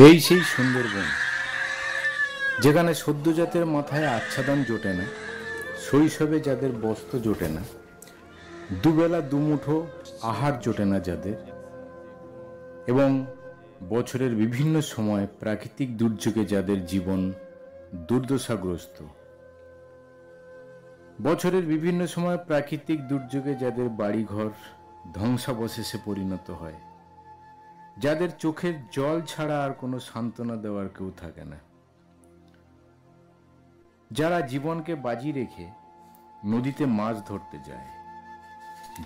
এই সেই সুন্দরবন, যেখানে সদ্যজাতের মাথায় আচ্ছাদন জোটে না, শৈশবে যাদের বস্ত্র জোটে না, দুবেলা দুমুঠো আহার জোটে না যাদের, এবং বছরের বিভিন্ন সময় প্রাকৃতিক দুর্যোগে যাদের জীবন দুর্দশাগ্রস্ত, বছরের বিভিন্ন সময় প্রাকৃতিক দুর্যোগে যাদের বাড়িঘর ধ্বংসাবশেষে পরিণত হয়, যাদের চোখের জল ছাড়া আর কোনো সান্ত্বনা দেওয়ার কেউ থাকে না, যারা জীবনকে বাজি রেখে নদীতে মাছ ধরতে যায়,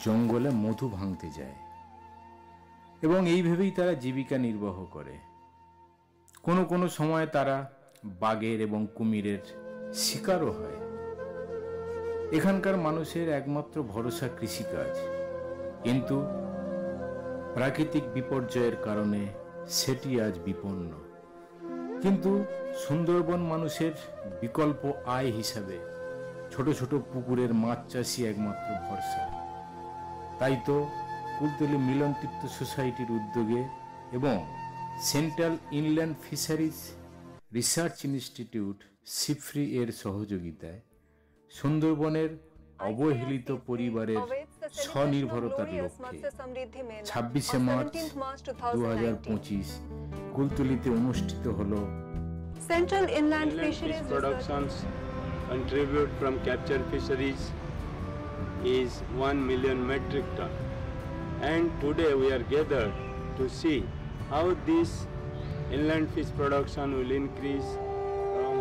জঙ্গলে মধু ভাঙতে যায়, এবং এই ভেবেই তারা জীবিকা নির্বাহ করে। কোনো কোনো সময় তারা বাঘের এবং কুমিরের শিকারও হয়। এখানকার মানুষের একমাত্র ভরসা কৃষিকাজ, কিন্তু প্রাকৃতিক বিপর্যয়ের কারণে সেটি আজ বিপন্ন। কিন্তু সুন্দরবন মানুষের বিকল্প আয় হিসাবে ছোট ছোট পুকুরের মাছ চাষই একমাত্র ভরসা। তাই তো কুলতলি মিলন তীর্থ সোসাইটির উদ্যোগে এবং central inland fisheries research institute CIFRI এর সহযোগিতায় সুন্দরবনের অবহেলিত পরিবারের স্বনির্ভরতার লক্ষ্যে 26শে মার্চ 2025 কুলতলিতে অনুষ্ঠিত হলো Central Inland Fisheries Fisheries productions contribute from capture fisheries is 1 million metric ton, and today we are gathered to see how this inland fish production will increase from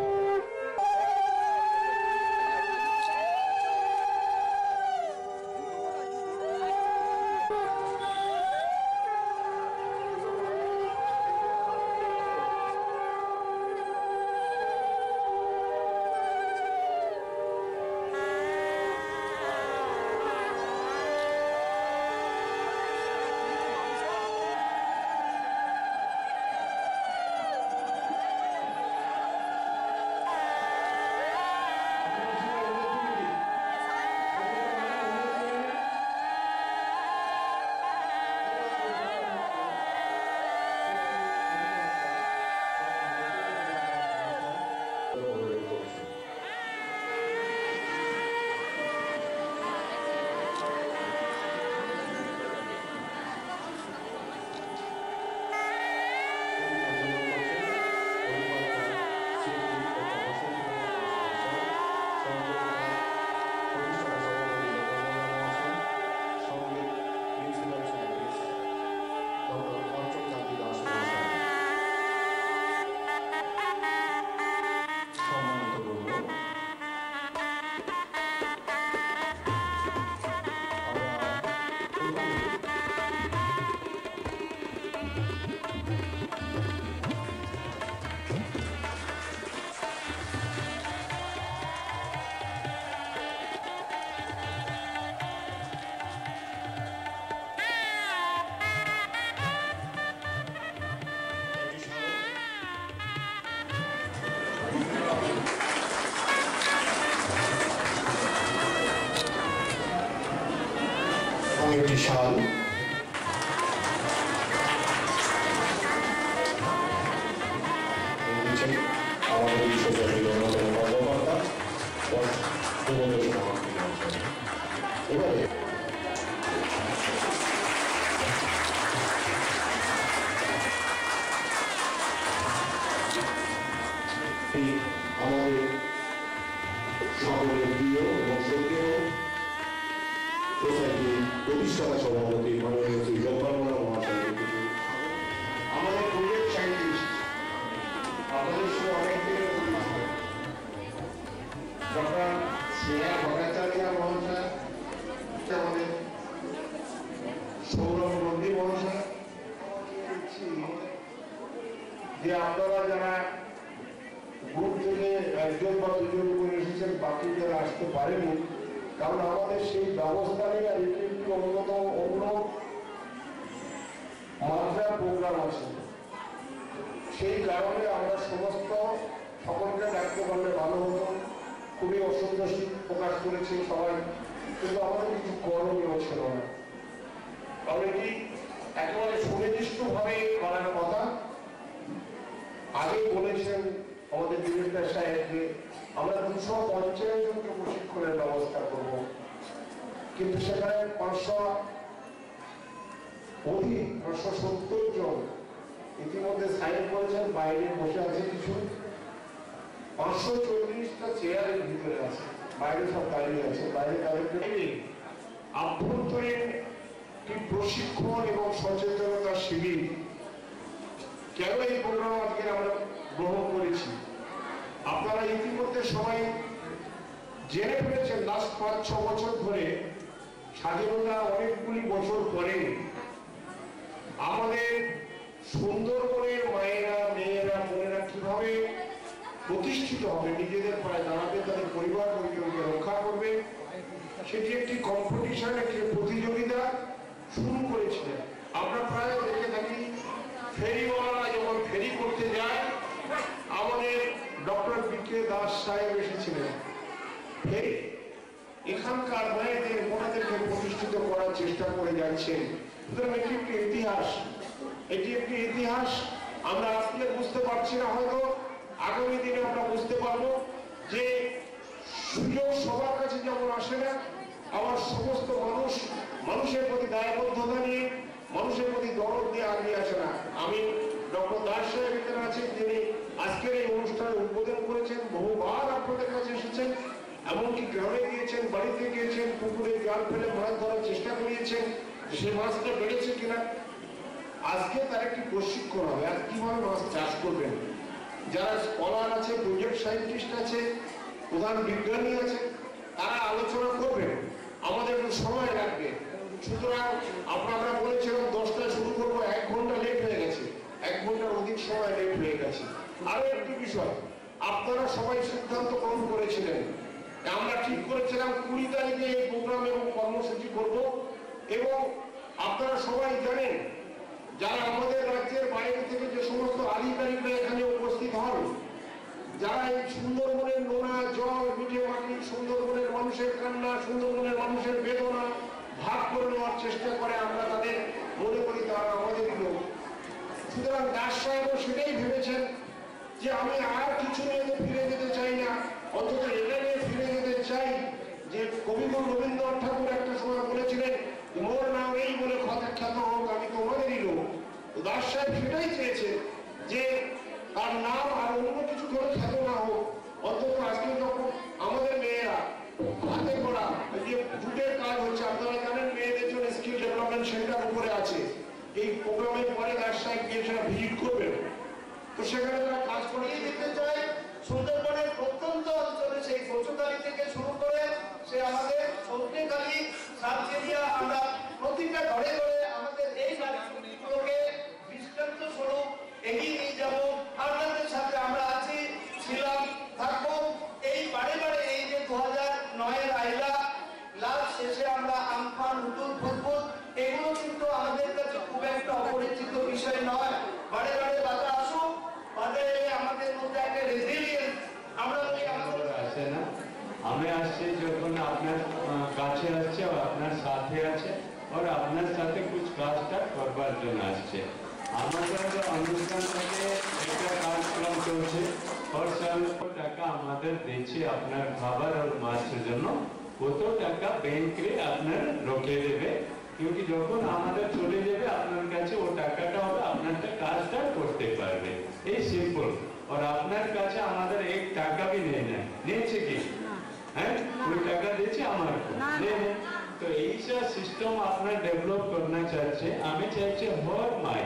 একটি শাল আমাদের এই সোসাইটির অন্যতম কর্মকর্তা এবারে আমাদের সকলের প্রিয় এবং শ্রদ্ধেয় সোসাইটির প্রতিষ্ঠাতা সভাপতি মাননীয় শ্রী জগন্নাথ মহাশয়কে কিছু আমাদের প্রজেক্ট সায়েন্টিস্ট আপনাদের সঙ্গে অনেক দিনের ডক্টর স্নেহা ভট্টাচার্য মহাশয়, আমাদের সৌরভ নন্দী মহাশয়, যে আপনারা যারা গ্রুপ থেকে একজন বা দুজন করে এসেছেন, বাকি যারা আসতে পারেনি, কারণ আমাদের সেই ব্যবস্থা নেই। আর এটি একটি অন্যতম অন্য মাত্রার প্রোগ্রাম আছে, সেই কারণে আমরা সমস্ত সকলকে ডাকতে পারলে ভালো হতো। খুবই অসন্তোষী প্রকাশ করেছে সবাই, কিন্তু আমাদের কিছু করণীয় ছিল না, কারণ এটি একেবারে সুনির্দিষ্টভাবে করার কথা। বলেছেন আমাদের ডিরেক্টর সাহেবকে আমরা 250 জনকে প্রশিক্ষণের ব্যবস্থা করব, কিন্তু সেখানে 500 অধিক 570 জন ইতিমধ্যে সাইন করেছেন, বাইরে বসে আছে কিছু 540টা চেয়ারের ভিতরে আছে, বাইরে সব দাঁড়িয়ে আছে। বাইরে তাদেরকে আভ্যন্তরীণ প্রশিক্ষণ এবং সচেতনতা শিবির কেন এই প্রোগ্রাম আজকে আমরা গ্রহণ করেছি, আপনারা ইতিমধ্যে সবাই জেনে ফেলেছেন। লাস্ট 5-6 বছর ধরে স্বাধীনতা অনেকগুলি বছর পরে আমাদের সুন্দরবনের মায়েরা, মেয়েরা, বোনেরা কিভাবে প্রতিষ্ঠিত হবে, নিজেদের পায়ে দাঁড়াবে, তাদের পরিবার পরিজনকে রক্ষা করবে, সেটি একটি কম্পিটিশন, একটি প্রতিযোগিতা শুরু করেছিলেন। আমরা প্রায় দেখে থাকি ফেরিওয়ালা যখন ফেরি করতে যায়, আমাদের ডক্টর বি.কে. দাস সাহেব এসেছিলেন। ফেরি এখানকার মায়েদের বোনেদেরকে প্রতিষ্ঠিত করার চেষ্টা করে যাচ্ছেন। সুতরাং এটি একটি ইতিহাস, এটি একটি ইতিহাস। আমরা আজকে বুঝতে পারছি না, হয়তো আগামী দিনে আমরা বুঝতে পারবো যে সুযোগ সবার কাছে যেমন আসে না, আবার সমস্ত মানুষের প্রতি দায়বদ্ধতা নিয়ে, মানুষের প্রতি দরদ দিয়ে আগিয়ে আসে না। আমি ডক্টর দাস সাহেব এখানে আছেন, যিনি আজকের এই অনুষ্ঠানে উদ্বোধন করেছেন, বহুবার আপনাদের কাছে এসেছেন, এমনকি গ্রামে গিয়েছেন, বাড়িতে গিয়েছেন, পুকুরে জাল ফেলে মাছ ধরার চেষ্টা করিয়েছেন, সে মাছটা বেড়েছে কিনা। আজকে তার একটি প্রশিক্ষণ হবে, আর কিভাবে মাছ চাষ করবেন। যারা স্কলার আছে, প্রজেক্ট সায়েন্টিস্ট আছে, প্রধান বিজ্ঞানী আছে, তারা আলোচনা করবেন। আমাদের একটু সময় লাগবে, সুতরাং আপনারা বলেছিলাম 10টায় শুরু করবো, 1 ঘন্টা লেট হয়ে গেছে, 1 ঘন্টার অধিক সময় লেট হয়ে গেছে। আরো একটি বিষয়, আপনারা সবাই সিদ্ধান্ত গ্রহণ করেছিলেন, আমরা ঠিক করেছিলাম 20 তারিখে এই প্রোগ্রাম এবং কর্মসূচি করব। এবং আপনারা সবাই জানেন, যারা আমাদের রাজ্যের বাইরে থেকে যে সমস্ত আধিকারিকরা এখানে উপস্থিত হন, যারা এই সুন্দরবনের নোনা জল, মিঠে মাটি, সুন্দরবনের মানুষের কান্না, সুন্দরবনের মানুষের বেদনা ভাগ করে নেওয়ার চেষ্টা করে, আমরা তাদের মনে করি তারা আমাদেরই লোক। সুতরাং দাস সাহেবও সেটাই ভেবেছেন যে আমি আর কিছু নিয়ে ফিরে যেতে চাই না, অন্তত এটা নিয়ে ফিরে যেতে চাই যে কবিগুরু রবীন্দ্রনাথ ঠাকুর একটা সময় বলেছিলেন, মোর নাম এই বলে খ্যাত হোক, আমি তোমাদেরই লোক। দাস সাহেব সেটাই চেয়েছে যে তার নাম আর অন্য কিছু করে খ্যাত না হোক, অন্তত আজকে যখন আমাদের মেয়েরা হাতে করা যে জুটের কাজ হচ্ছে, আপনারা জানেন মেয়েদের জন্য স্কিল ডেভেলপমেন্ট সেন্টার উপরে আছে, এই প্রোগ্রামের পরে দাস সাহেব গিয়ে সেটা ভিজিট করবেন। তো সেখানে তারা কাজ করে দিতে চায়। সুন্দরবনের প্রত্যন্ত অঞ্চলে সেই কচুকালি থেকে শুরু করে সে আমাদের সন্ধ্যেকালী সাতকেরিয়া, আমরা প্রতিটা ঘরে ঘরে আমাদের এই নারীগুলোকে দৃষ্টান্ত স্বরূপ এগিয়ে নিয়ে যাবো। আপনাদের সাথে আমরা আছি, ছিলাম, থাকবো। এই বারে বারে এই যে 2009-এর আইলা, লাস্ট শেষে আমরা আমফান, হুদুদ, ফুটফুট, এগুলো কিন্তু আমাদের কাছে খুব একটা অপরিচিত বিষয় নয়। বারে বারে বাধা আসুক, বাধা এলে আমাদের মধ্যে একটা রেজিলিয়েন্স, আমরা আসে না, আমি আসছি যখন আপনার কাছে আসছে, আপনার সাথে আছে, আর আপনার সাথে কুছ কাজটা করবার জন্য আসছে। আমাদের অনুষ্ঠান থেকে একটা কার্যক্রম চলছে, আর টাকা আমাদের দিচ্ছে আপনার খাবার আর মাছের জন্য, কত টাকা ব্যাংকে আপনার রোকে দেবে, क्योंकि যখন আমাদের চলে যাবে আপনার কাছে ও টাকাটা হবে, আপনারটা কাজটা করতে পারবে। এই সিম্পল। और আপনার কাছে আমাদের 1 টাকা भी নেই না, নিচ্ছে কি হ্যাঁ, ওই টাকা দিচ্ছে আমার তো এইসব সিস্টেম আপনার ডেভেলপ করনা চাইছে। আমি চাইছি হর মাই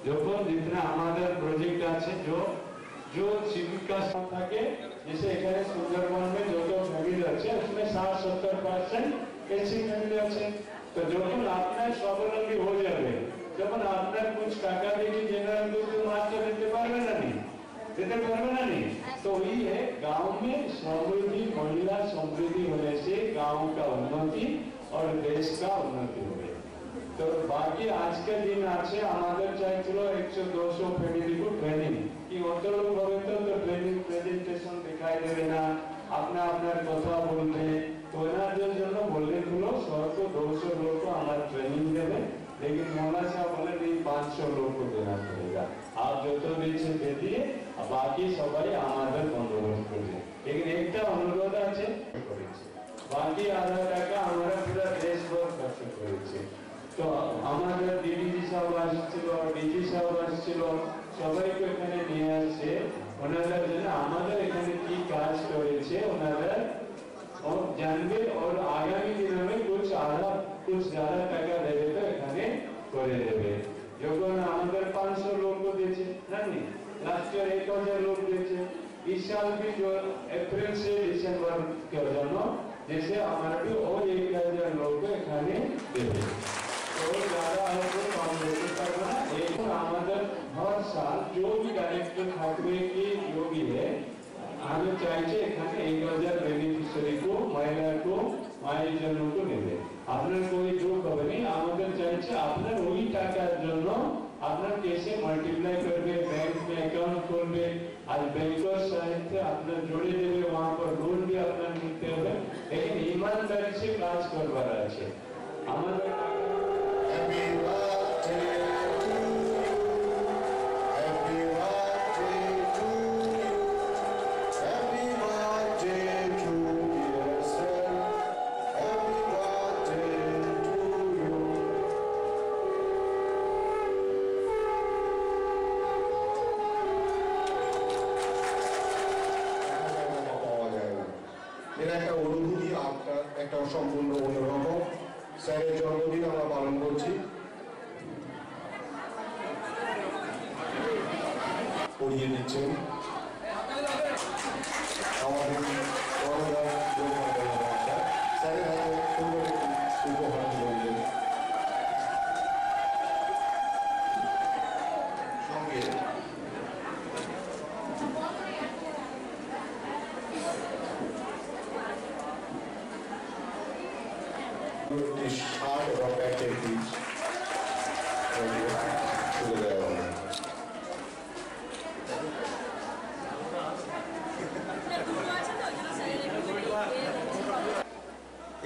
যখন जितना আমাদের প্রজেক্ট আছে जो জীবিকা থাকে, जैसे এখানে সুন্দরবন में जो ফ্যামিলি আছে उसमें 60-70% ऐसी फैमिली আছে। तो যখন আপনার স্বাবলম্বী হয়ে যাবে, যখন আপনার कुछ টাকা দিয়ে জেনারেল তো মাস্টার দিতে পারবে না, देते पारबे ना नहीं। तो वही है, गांव में समृद्धि, महिला समृद्धि होने से गांव का उन्नति और देश का उन्नति होगा। तो बाकी आज के दिन আছে আমাদের চাইছিল 100-200 ফ্যামিলি को ट्रेनिंग কি অত লোক হবে তো ট্রেনিং প্রেজেন্টেশন দেখাই দেবে না, আপনার কথা বলবে। तो এনাদের জন্য বললে হলো 100-200 लोग को हमारा ट्रेनिंग देवे, लेकिन मौलाना साहब बोले नहीं 500 लोग को देना पड़ेगा। आप যত দিচ্ছে দিয়ে বাকি সবাই আমাদের বন্দোবস্ত করবে। लेकिन একটা অনুরোধ আছে, বাকি আধা টাকা আমরা পুরো দেশভর খরচ করেছি। তো আমাদের ডিডিজি সাহেব আসছিল, ডিজি সাহেব আসছিল, সবাইকে এখানে নিয়ে আসে ওনারা যেন আমাদের এখানে কি কাজ করেছে ওনারা জানবে और आगामी दिनों में कुछ ज्यादा টাকা দেবে তো এখানে করে দেবে। যখন আমাদের 500 লোক দিয়েছে জানি লাস্ট ইয়ার 1000 লোক দিয়েছে, इस साल भी जो अप्रैल से दिसंबर के जन्म जैसे हमारा भी और 1000 लोग এখানে দেবে। तो ज्यादा है तो कम देते करना एक আমাদের हर साल जो भी डायरेक्टर থাকবে কি जो भी है আমি চাইছি এখানে 1000 বেনিফিশিয়ারি को महिला को মায়ের জন্য তো নেবে। আপনার कोई যোগ হবে না, আমাদের চাইছে আপনার ওই টাকার জন্য আপনার কেসে মাল্টিপ্লাই করবে, बैंक में अकाउंट खोलবে আর बैंकर সাথে আপনার জড়ে দেবে, वहां पर लोन भी আপনার নিতে হবে, लेकिन ईमानदारी से কাজ করবার আছে। আমাদের একটা অনুভূতি, একটা সম্পূর্ণ অন্যরকম। স্যারের জন্মদিন আমরা পালন করছি, পড়িয়ে দিচ্ছেন আমাদের স্যারের হাতে সুন্দর উপহার দিলেন। সঙ্গে শার্ট এবং প্যান্টের পিস তুলে দেওয়া হবে।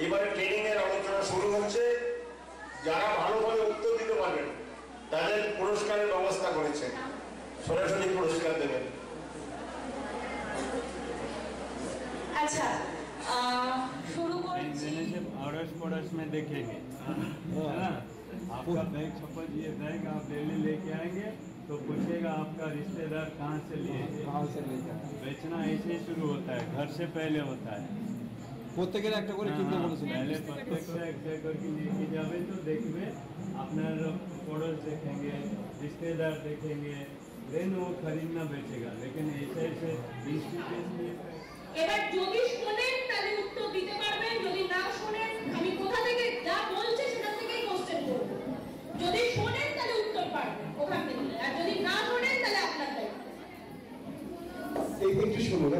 এবারে ট্রেনিং এর আলোচনা শুরু হচ্ছে। যারা ভালোভাবে উত্তর দিতে পারবেন তাদের পুরস্কারের ব্যবস্থা করেছেন, সরাসরি পুরস্কার দেবেন। अच्छा शुरू अड़ोस पड़ोस में देखेंगे है ना, आपका बैग सपोज ये बैग आप डेली लेके आएंगे तो पूछेगा आपका रिश्तेदार कहाँ से लिए, बेचना ऐसे ही शुरू होता है, घर से पहले होता है। প্রত্যেকের একটা করে কিনতে বলেছিলেন। पहले प्रत्येक से एक करके लेके जावे तो देखबे अपना पड़ोस देखेंगे, रिश्तेदार देखेंगे, देन वो खरीदना बेचेगा। लेकिन ऐसे ऐसे 20-20 এবার যদি শুনেন তাহলে উত্তর দিতে পারবেন, যদি না শুনেন আমি কোথা থেকে যা বলছি সেটা থেকেই কোশ্চেন করব। যদি শুনেন তাহলে উত্তর পারবেন ওখান থেকে, আর যদি না শুনেন তাহলে আপনার দায়িত্ব। এই একটু শুনুন,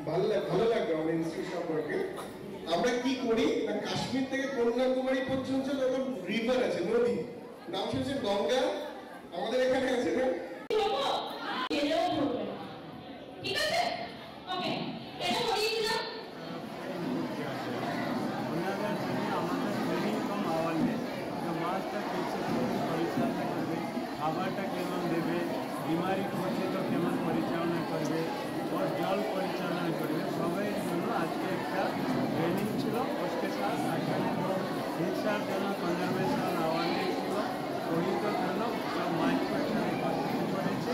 ভালো লাগবে আমাদের ইনস্টিটিউট সম্পর্কে। আমরা কি করি না, কাশ্মীর থেকে কন্যাকুমারী পর্যন্ত যখন রিভার আছে, নদী, নাম শুনছেন গঙ্গা, আমাদের এখানে আছে না, ঠিক আছে ওকে এটা করিয়ে দিলাম। খাবারটা কেমন দেবে, বিমারি করছে তো কেমন পরিচালনা করবে, और जल परिचालना करবে, সবাই জন্য আজকে একটা ট্রেনিং ছিল। उसके साथ এখানে তো শিক্ষার জন্য কনজারভেশন অ্যাওয়ারনেস ছিল, ওইটার জন্য সব মাইক এখানে উপস্থিত করেছে।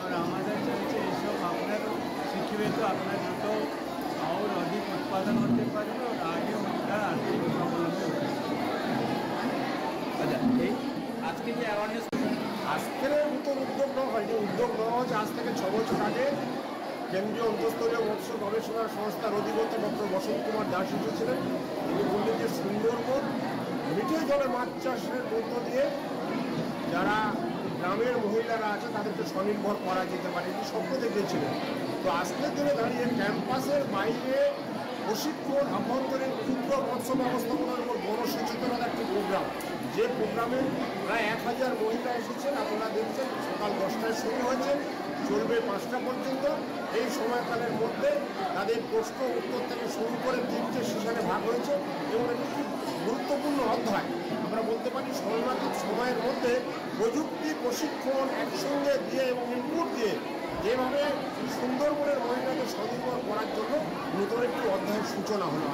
আর আমাদের চাইছে এইসব আপনারও শিখবে তো আপনার যত और अधिक उत्पादन होते पारे और आगे उनका आर्थिक स्वावलंबी होते। আচ্ছা এই আজকে যে অ্যাওয়ারনেস আজকের নতুন উদ্যোগ নেওয়া হয়নি, উদ্যোগ নেওয়া হচ্ছে আজ থেকে 6 বছর আগে। কেন্দ্রীয় অন্তঃস্তরীয় মৎস্য গবেষণা সংস্থার অধিকর্তা ডক্টর বসন্ত কুমার দাস এসেছিলেন। তিনি বললেন যে সুন্দরবন মিঠে জলে মাছ চাষের মধ্য দিয়ে যারা গ্রামের মহিলারা আছে তাদেরকে স্বনির্ভর করা যেতে পারে, এটি স্বপ্ন দেখেছিলেন। তো আজকের দিনে দাঁড়িয়ে ক্যাম্পাসের বাইরে প্রশিক্ষণ, আভ্যন্তরীণ ক্ষুদ্র মৎস্য ব্যবস্থাপনার উপর গণসচেতনতার একটি প্রোগ্রাম, যে প্রোগ্রামে প্রায় 1000 মহিলা এসেছেন। আপনারা দেখছেন সকাল 10টায় শুরু হয়েছে, চলবে 5টা পর্যন্ত। এই সময়কালের মধ্যে তাদের প্রশ্ন উত্তর থেকে শুরু করে 3টে সেশনে ভাগ হয়েছে এবং এটি গুরুত্বপূর্ণ অধ্যায়। আমরা বলতে পারি সর্বাধিক সময়ের মধ্যে প্রযুক্তি প্রশিক্ষণ একসঙ্গে দিয়ে এবং ইনপুট দিয়ে যেভাবে সুন্দরবনের মহিলাদের স্বনির্ভর করার জন্য নতুন একটি অধ্যায়ের সূচনা হলো।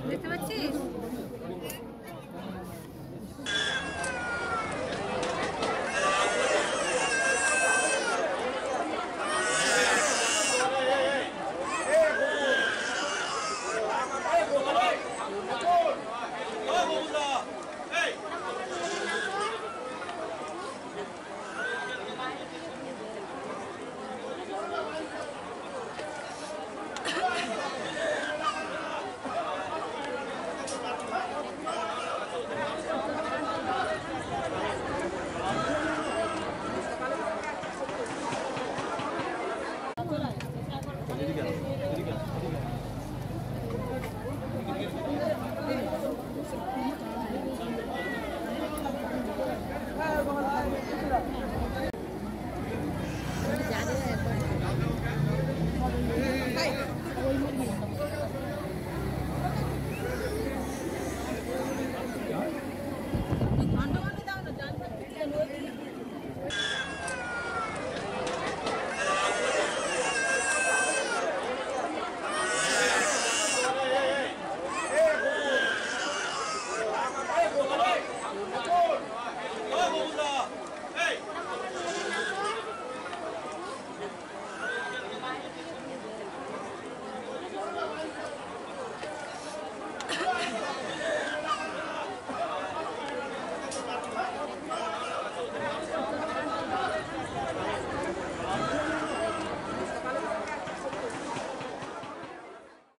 দেখতে পাচ্ছিস?